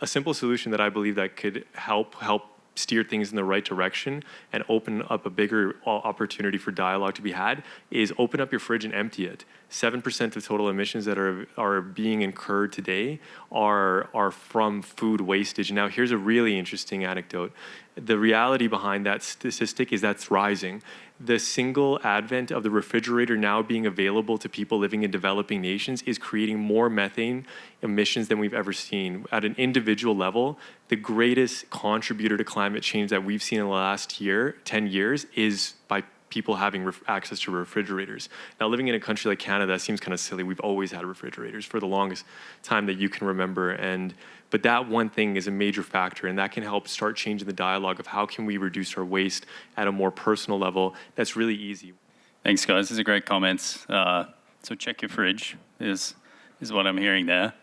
a simple solution that I believe that could help steer things in the right direction and open up a bigger opportunity for dialogue to be had is open up your fridge and empty it. 7% of total emissions that are being incurred today are from food wastage. Now, here's a really interesting anecdote. The reality behind that statistic is that's rising. The single advent of the refrigerator now being available to people living in developing nations is creating more methane emissions than we've ever seen. At an individual level, the greatest contributor to climate change that we've seen in the last 10 years is by people having access to refrigerators. Now, living in a country like Canada, that seems kind of silly. We've always had refrigerators for the longest time that you can remember. But that one thing is a major factor, and that can help start changing the dialogue of how can we reduce our waste at a more personal level. That's really easy. Thanks, guys. These are great comments. So check your fridge is what I'm hearing there.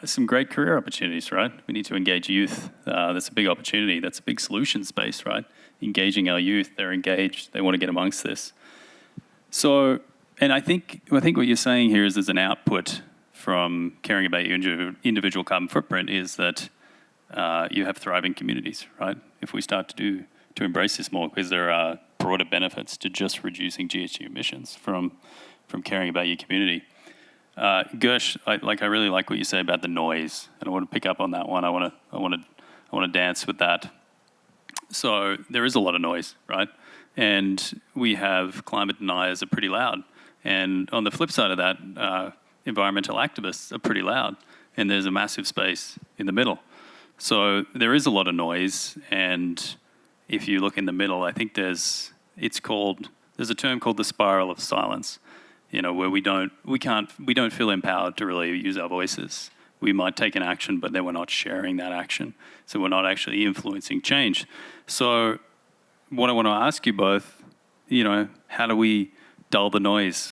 Some great career opportunities, right? We need to engage youth. That's a big opportunity. That's a big solution space, right? Engaging our youth. They're engaged. They want to get amongst this. So, and I think what you're saying here is there's an output from caring about your individual carbon footprint is that you have thriving communities, right? If we start to embrace this more, because there are broader benefits to just reducing GHG emissions from caring about your community. Gersh, I really like what you say about the noise, and I want to pick up on that one. I want to dance with that. So there is a lot of noise, right? And we have climate deniers are pretty loud, and on the flip side of that, environmental activists are pretty loud, and there's a massive space in the middle. So there is a lot of noise, and if you look in the middle, I think there's a term called the spiral of silence. You know, where we don't feel empowered to really use our voices. We might take an action, but then we're not sharing that action. So we're not actually influencing change. So what I want to ask you both, you know, how do we dull the noise?